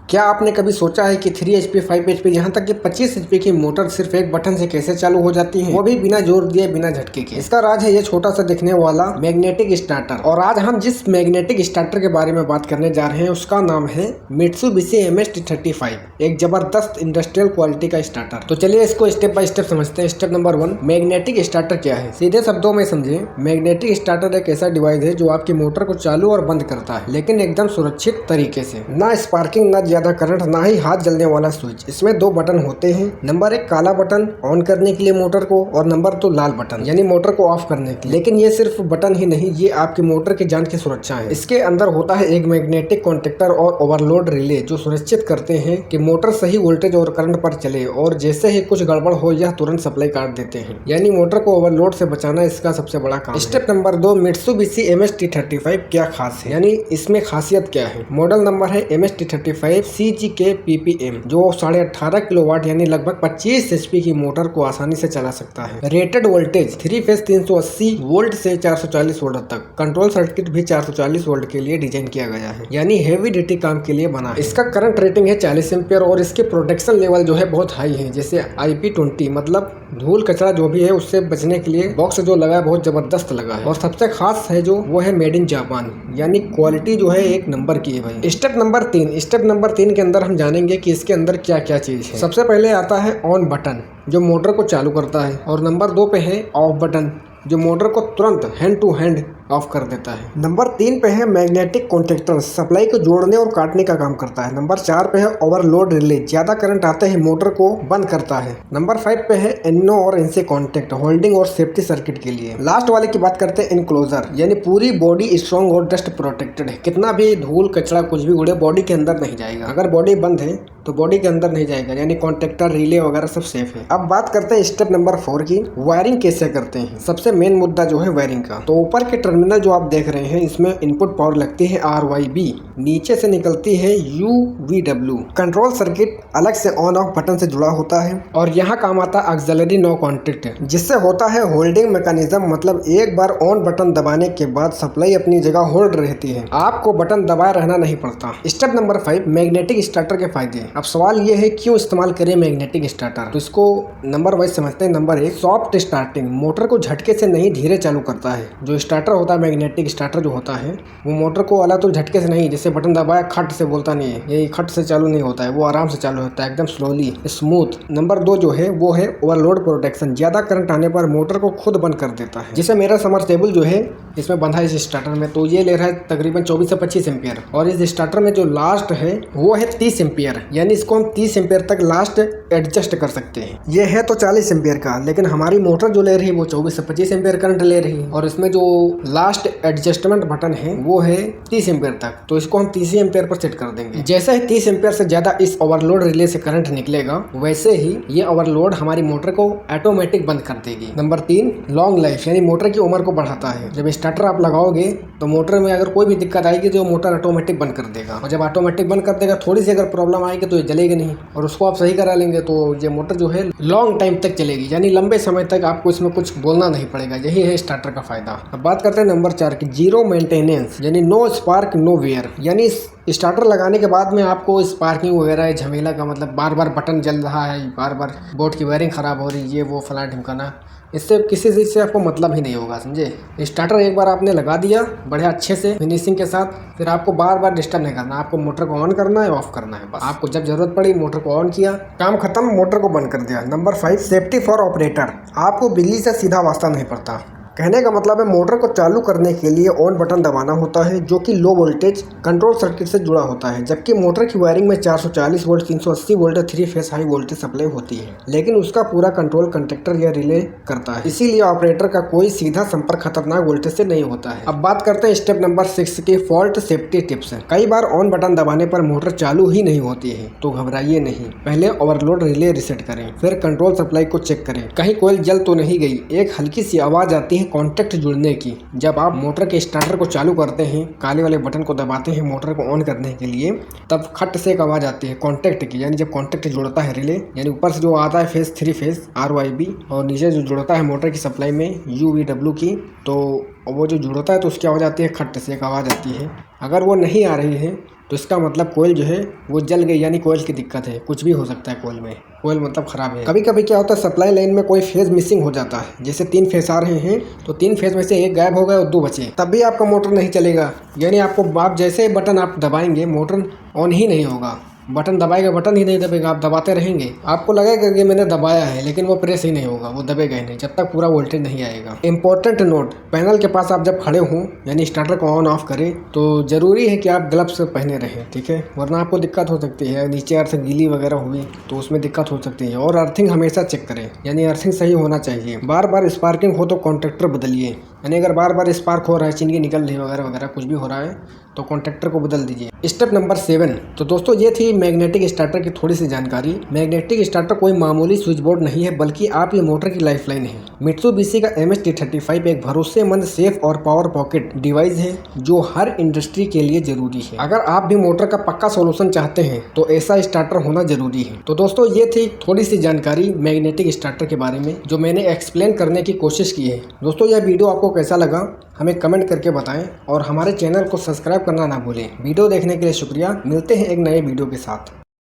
क्या आपने कभी सोचा है कि 3 HP 5 HP यहाँ तक कि 25 HP की मोटर सिर्फ एक बटन से कैसे चालू हो जाती है, वो भी बिना जोर दिए बिना झटके के। इसका राज है ये छोटा सा दिखने वाला मैग्नेटिक स्टार्टर। और आज हम जिस मैग्नेटिक स्टार्टर के बारे में बात करने जा रहे हैं उसका नाम है मित्सुबिशी MST35, एक जबरदस्त इंडस्ट्रियल क्वालिटी का स्टार्टर। तो चलिए इसको स्टेप बाय स्टेप समझते हैं। स्टेप नंबर 1, मैग्नेटिक स्टार्टर क्या है। सीधे शब्दों में समझे, मैग्नेटिक स्टार्टर एक ऐसा डिवाइस है जो आपकी मोटर को चालू और बंद करता है, लेकिन एकदम सुरक्षित तरीके से। ना स्पार्किंग, ना ज्यादा करंट, ना ही हाथ जलने वाला स्विच। इसमें 2 बटन होते हैं। नंबर 1 काला बटन ऑन करने के लिए मोटर को, और नंबर 2 लाल बटन यानी मोटर को ऑफ करने के लिए। लेकिन ये सिर्फ बटन ही नहीं, ये आपकी मोटर की जान की सुरक्षा है। इसके अंदर होता है एक मैग्नेटिक कॉन्टेक्टर और ओवरलोड रिले जो सुनिश्चित करते हैं कि मोटर सही वोल्टेज और करंट पर चले, और जैसे ही कुछ गड़बड़ हो यह तुरंत सप्लाई काट देते हैं। यानी मोटर को ओवरलोड से बचाना इसका सबसे बड़ा काम है। स्टेप नंबर 2, मित्सुबिशी MST35 क्या खास है, यानी इसमें खासियत क्या है। मॉडल नंबर है MST35 CGK PPM, जो 18.5 किलोवाट यानी लगभग 25 HP की मोटर को आसानी से चला सकता है। रेटेड वोल्टेज 3 फेज 380 वोल्ट से 440 वोल्ट तक। कंट्रोल सर्किट भी 440 वोल्ट के लिए डिजाइन किया गया है, यानी हेवी ड्यूटी काम के लिए बना है। इसका करंट रेटिंग है 40 एम्पियर और इसके प्रोटेक्शन लेवल जो है बहुत हाई है, जैसे IP20, मतलब धूल कचरा जो भी है उससे बचने के लिए बॉक्स जो लगा है बहुत जबरदस्त लगा है। और सबसे खास है जो वो है मेड इन जापान, यानी क्वालिटी जो है 1 नंबर की है भाई। स्टेप नंबर 3 के अंदर हम जानेंगे कि इसके अंदर क्या क्या चीज है। सबसे पहले आता है ऑन बटन जो मोटर को चालू करता है, और नंबर 2 पे है ऑफ बटन जो मोटर को तुरंत हैंड टू हैंड ऑफ कर देता है। नंबर 3 पे है मैग्नेटिक कॉन्टेक्टर, सप्लाई को जोड़ने और काटने का काम करता है। नंबर 4 पे है ओवरलोड रिले, ज्यादा करंट आते ही मोटर को बंद करता है। नंबर 5 पे है एनो और इनसे कॉन्टेक्ट, होल्डिंग और सेफ्टी सर्किट के लिए। लास्ट वाले की बात करते हैं इनक्लोजर, यानी पूरी बॉडी स्ट्रॉन्ग और डस्ट प्रोटेक्टेड है। कितना भी धूल कचरा कुछ भी उड़े बॉडी के अंदर नहीं जाएगा। अगर बॉडी बंद है तो बॉडी के अंदर नहीं जाएगा, यानी कॉन्टेक्टर रिले वगैरह सब सेफ है। अब बात करते हैं स्टेप नंबर 4 की, वायरिंग कैसे करते हैं। सबसे मेन मुद्दा जो है वायरिंग का। तो ऊपर के टर्मिनल जो आप देख रहे हैं इसमें इनपुट पावर लगती है RYB, नीचे से निकलती है UVW। कंट्रोल सर्किट अलग से ऑन ऑफ बटन से जुड़ा होता है, और यहाँ काम आता है ऑक्सिलरी नो कॉन्टैक्ट, जिससे होता है होल्डिंग मैकेनिज्म, मतलब एक बार ऑन बटन दबाने के बाद सप्लाई अपनी जगह होल्ड रहती है, आपको बटन दबाए रहना नहीं पड़ता। स्टेप नंबर 5, मैग्नेटिक स्टार्टर के फायदे। अब सवाल ये है क्यों इस्तेमाल करें मैग्नेटिक स्टार्टर, तो इसको नंबर वाइज समझते हैं। नंबर 1, सॉफ्ट स्टार्टिंग, मोटर को झटके से नहीं धीरे चालू करता है। जो स्टार्टर होता है मैग्नेटिक स्टार्टर जो होता है वो मोटर को अलग तो झटके से नहीं, जैसे बटन दबाया खट से बोलता नहीं है, ये खट से चालू नहीं होता है, वो आराम से चालू होता है, एकदम स्लोली स्मूथ। नंबर 2 जो है वो है ओवरलोड प्रोटेक्शन, ज्यादा करंट आने पर मोटर को खुद बंद कर देता है। जैसे मेरा समरसेबल जो है इसमें बंधा है इस स्टार्टर में, तो ये ले रहा है तकरीबन 24 से 25 एम्पियर, और इस स्टार्टर में जो लास्ट है वो है 30 एम्पियर, यानी इसको हम 30 एम्पियर तक लास्ट एडजस्ट कर सकते हैं। ये है तो 40 एम्पियर का, लेकिन हमारी मोटर जो ले रही है वो 24 से 25 एम्पियर करंट ले रही है, और इसमें जो लास्ट एडजस्टमेंट बटन है वो है 30 एम्पियर तक, तो इसको हम 30 एम्पियर पर सेट कर देंगे। जैसे ही 30 एम्पियर से ज्यादा इस ओवरलोड रिले से करंट निकलेगा, वैसे ही ये ओवरलोड हमारी मोटर को ऑटोमेटिक बंद कर देगी। नंबर 3, लॉन्ग लाइफ, यानी मोटर की उम्र को बढ़ाता है। जब स्टार्टर आप लगाओगे तो मोटर में अगर कोई भी दिक्कत आएगी तो मोटर ऑटोमेटिक बंद कर देगा, और जब ऑटोमेटिक बंद कर देगा थोड़ी सी अगर प्रॉब्लम आएगी तो ये जलेगी नहीं, और उसको आप सही करा लेंगे तो ये मोटर जो है लॉन्ग टाइम तक चलेगी, यानी लंबे समय तक आपको इसमें कुछ बोलना नहीं पड़ेगा। यही है स्टार्टर का फायदा। अब बात करते हैं नंबर 4 की, जीरो मेंटेनेंस, यानी नो स्पार्क नो वेयर, यानी स्टार्टर लगाने के बाद में आपको स्पार्किंग वगैरह झमेला का, मतलब बार बार बटन जल रहा है, बार बार बोर्ड की वायरिंग खराब हो रही है, ये वो फला ढिमकाना, इससे किसी चीज़ से आपको मतलब ही नहीं होगा, समझे। स्टार्टर एक बार आपने लगा दिया बढ़िया अच्छे से फिनिशिंग के साथ, फिर आपको बार बार डिस्टर्ब नहीं करना, आपको मोटर को ऑन करना है ऑफ करना है बस। आपको जब जरूरत पड़ी मोटर को ऑन किया, काम खत्म, मोटर को बंद कर दिया। नंबर 5, सेफ्टी फॉर ऑपरेटर, आपको बिजली से सीधा वास्ता नहीं पड़ता। कहने का मतलब है मोटर को चालू करने के लिए ऑन बटन दबाना होता है, जो कि लो वोल्टेज कंट्रोल सर्किट से जुड़ा होता है, जबकि मोटर की वायरिंग में 440 volt 380 volt 3 face high voltage supply होती है, लेकिन उसका पूरा कंट्रोल कंडक्टर या रिले करता है, इसीलिए ऑपरेटर का कोई सीधा संपर्क खतरनाक वोल्टेज से नहीं होता है। अब बात करते हैं स्टेप नंबर 6 की, फॉल्ट सेफ्टी टिप्स। कई बार ऑन बटन दबाने पर मोटर चालू ही नहीं होती है, तो घबराइए नहीं। पहले ओवरलोड रिले रिसेट करें, फिर कंट्रोल सप्लाई को चेक करें, कहीं कोयल जल तो नहीं गई। एक हल्की सी आवाज आती है कॉन्टेक्ट जुड़ने की। जब आप मोटर के स्टार्टर को चालू करते हैं, काले वाले बटन को दबाते हैं मोटर को ऑन करने के लिए, तब खट से एक आवाज आती है कॉन्टेक्ट की, यानी जब कॉन्टेक्ट जुड़ता है रिले, यानी ऊपर से जो आता है फेस 3 फेस RYB, और नीचे जो जुड़ता है मोटर की सप्लाई में UVW की, तो वो जो जुड़ता है तो उसकी आवाज़ आती है खट से एक आवाज़ आती है। अगर वो नहीं आ रही है तो इसका मतलब कोयल जो है वो जल गई, यानी कोयल की दिक्कत है। कुछ भी हो सकता है कोयल में, कोयल मतलब ख़राब है। कभी कभी क्या होता है, सप्लाई लाइन में कोई फेज मिसिंग हो जाता है। जैसे 3 फेज आ रहे हैं तो 3 फेज में से एक गायब हो गए और 2 बचे, तब भी आपका मोटर नहीं चलेगा। यानी आपको आप जैसे ही बटन आप दबाएंगे मोटर ऑन ही नहीं होगा। बटन दबाएगा, बटन ही नहीं दबेगा, आप दबाते रहेंगे, आपको लगेगा कि मैंने दबाया है, लेकिन वो प्रेस ही नहीं होगा, वो दबेगा ही नहीं जब तक पूरा वोल्टेज नहीं आएगा। इंपॉर्टेंट नोट, पैनल के पास आप जब खड़े हों यानी स्टार्टर को ऑन ऑफ करें तो ज़रूरी है कि आप ग्लव्स पहने रहें, ठीक है, वरना आपको दिक्कत हो सकती है। नीचे अर्थ गीली वगैरह हुई तो उसमें दिक्कत हो सकती है। और अर्थिंग हमेशा चेक करें, यानी अर्थिंग सही होना चाहिए। बार बार स्पार्किंग हो तो कॉन्ट्रैक्टर बदलिए, यानी अगर बार बार स्पार्क हो रहा है, चिंगी निकल रही है वगैरह वगैरह कुछ भी हो रहा है तो कॉन्ट्रैक्टर को बदल दीजिए। Step number 7। तो दोस्तों ये थी मैग्नेटिक स्टार्टर की थोड़ी सी जानकारी। मैग्नेटिक स्टार्टर कोई मामूली स्विच बोर्ड नहीं है, बल्कि आप ये मोटर की लाइफलाइन है। मित्सुबिशी का MST35 एक भरोसेमंद, सेफ और पावर पॉकेट डिवाइस है जो हर इंडस्ट्री के लिए जरूरी है। अगर आप भी मोटर का पक्का सोल्यूशन चाहते हैं तो ऐसा स्टार्टर होना जरूरी है। तो दोस्तों ये थी थोड़ी सी जानकारी मैग्नेटिक स्टार्टर के बारे में जो मैंने एक्सप्लेन करने की कोशिश की है। दोस्तों यह वीडियो आपको कैसा लगा हमें कमेंट करके बताएं और हमारे चैनल को सब्सक्राइब करना ना भूलें। वीडियो देखने के लिए शुक्रिया। मिलते हैं एक नए वीडियो के साथ।